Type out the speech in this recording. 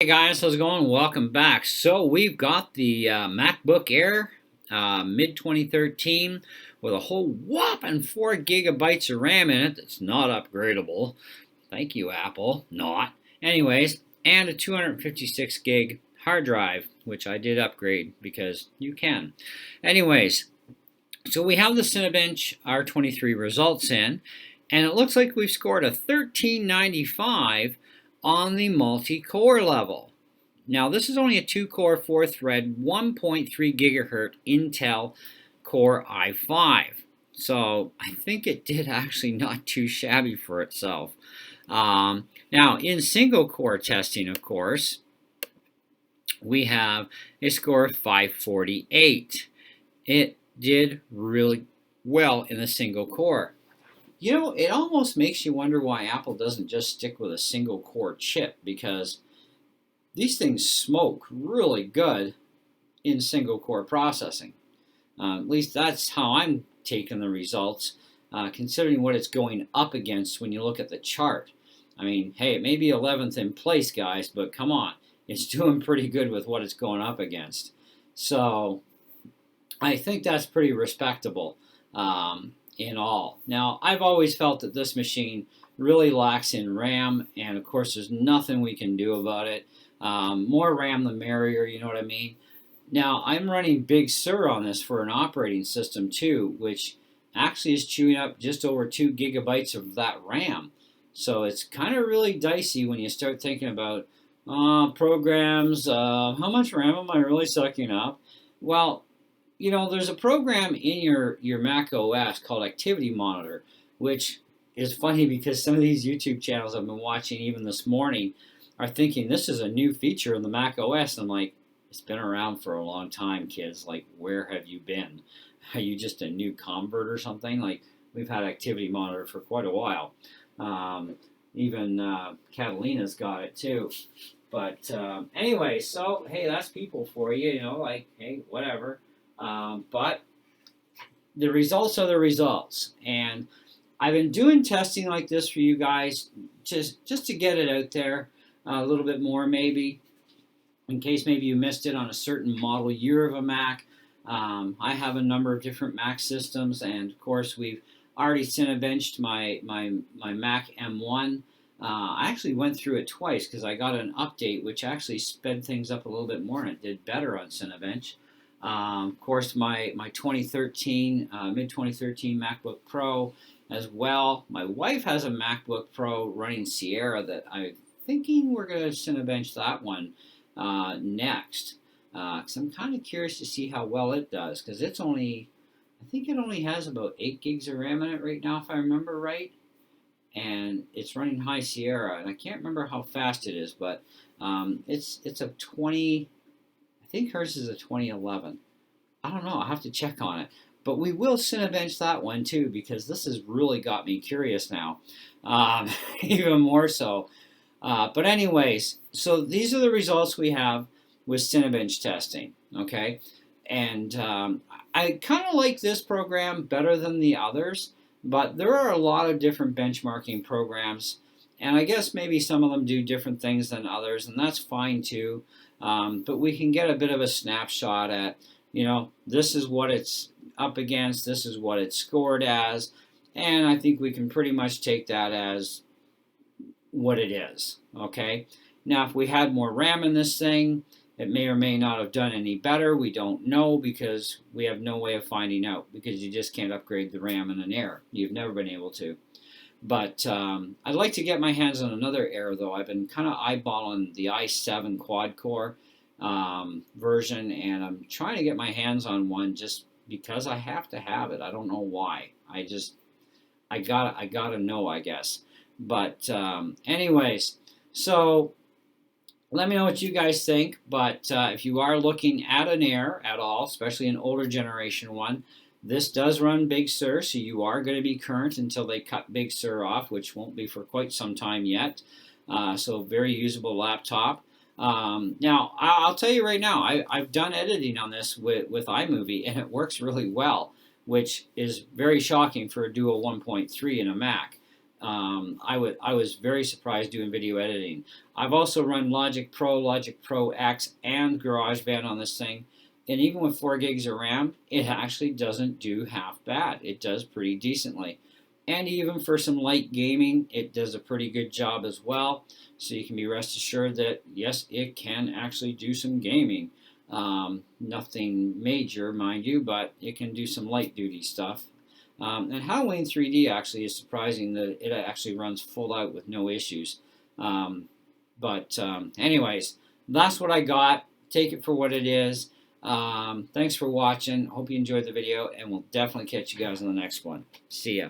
Hey guys, how's it going? Welcome back. So we've got the MacBook Air mid 2013 with a whole whopping 4 gigabytes of RAM in it that's not upgradable. Thank you, Apple. Not. Anyways, and a 256 gig hard drive, which I did upgrade because you can. Anyways, so we have the Cinebench R23 results in, and it looks like we've scored a 1395 on the multi-core level. Now this is only a 2-core, 4-thread, 1.3 gigahertz Intel Core i5. So I think it did actually not too shabby for itself. Now in single core testing, of course, we have a score of 548. It did really well in the single core. You know, it almost makes you wonder why Apple doesn't just stick with a single core chip, because these things smoke really good in single core processing. At least that's how I'm taking the results, considering what it's going up against when you look at the chart. I mean, hey, it may be 11th in place, guys, but come on. It's doing pretty good with what it's going up against. So I think that's pretty respectable. In all. Now, I've always felt that this machine really lacks in RAM, and of course there's nothing we can do about it. More RAM the merrier, you know what I mean? Now, I'm running Big Sur on this for an operating system too, which actually is chewing up just over 2 gigabytes of that RAM. So it's kind of really dicey when you start thinking about programs, how much RAM am I really sucking up? Well, you know, there's a program in your Mac OS called Activity Monitor, which is funny because some of these YouTube channels I've been watching even this morning are thinking this is a new feature in the Mac OS. And I'm like, it's been around for a long time, kids. Like, where have you been? Are you just a new convert or something? Like, we've had Activity Monitor for quite a while. Even Catalina's got it too. But anyway, so, hey, that's people for you, you know, like, hey, whatever. But the results are the results, and I've been doing testing like this for you guys just to get it out there a little bit more, maybe in case maybe you missed it on a certain model year of a Mac. I have a number of different Mac systems, and of course we've already Cinebenched my Mac M1. I actually went through it twice because I got an update which actually sped things up a little bit more, and it did better on Cinebench. Of course, my 2013, mid-2013 MacBook Pro as well. My wife has a MacBook Pro running Sierra that I'm thinking we're going to Cinebench that one next. Because I'm kind of curious to see how well it does, because it's only, I think it only has about 8 gigs of RAM in it right now, if I remember right. And it's running High Sierra, and I can't remember how fast it is, but it's a 20... I think hers is a 2011. I don't know. I'll have to check on it. But we will Cinebench that one too, because this has really got me curious now. Even more so. But anyways, so these are the results we have with Cinebench testing. Okay? And I kind of like this program better than the others, but there are a lot of different benchmarking programs, and I guess maybe some of them do different things than others, and that's fine too. But we can get a bit of a snapshot at, you know, this is what it's up against, this is what it's scored as, and I think we can pretty much take that as what it is, okay? Now, if we had more RAM in this thing, it may or may not have done any better. We don't know, because we have no way of finding out, because you just can't upgrade the RAM in an Air. You've never been able to. But I'd like to get my hands on another Air, though. I've been kind of eyeballing the i7 quad-core version, and I'm trying to get my hands on one just because I have to have it. I don't know why. I gotta know, I guess. But anyways, so let me know what you guys think. But if you are looking at an Air at all, especially an older generation one, this does run Big Sur, so you are going to be current until they cut Big Sur off, which won't be for quite some time yet. So very usable laptop. Now, I'll tell you right now, I've done editing on this with iMovie, and it works really well, which is very shocking for a Duo 1.3 in a Mac. I was very surprised doing video editing. I've also run Logic Pro X, and GarageBand on this thing, and even with 4 gigs of RAM, it actually doesn't do half bad. It does pretty decently. And even for some light gaming, it does a pretty good job as well. So you can be rest assured that, yes, it can actually do some gaming. Nothing major, mind you, but it can do some light duty stuff. And Halloween 3D actually is surprising that it actually runs full out with no issues. Anyways, that's what I got. Take it for what it is. Thanks for watching. Hope you enjoyed the video, and we'll definitely catch you guys in the next one. See ya.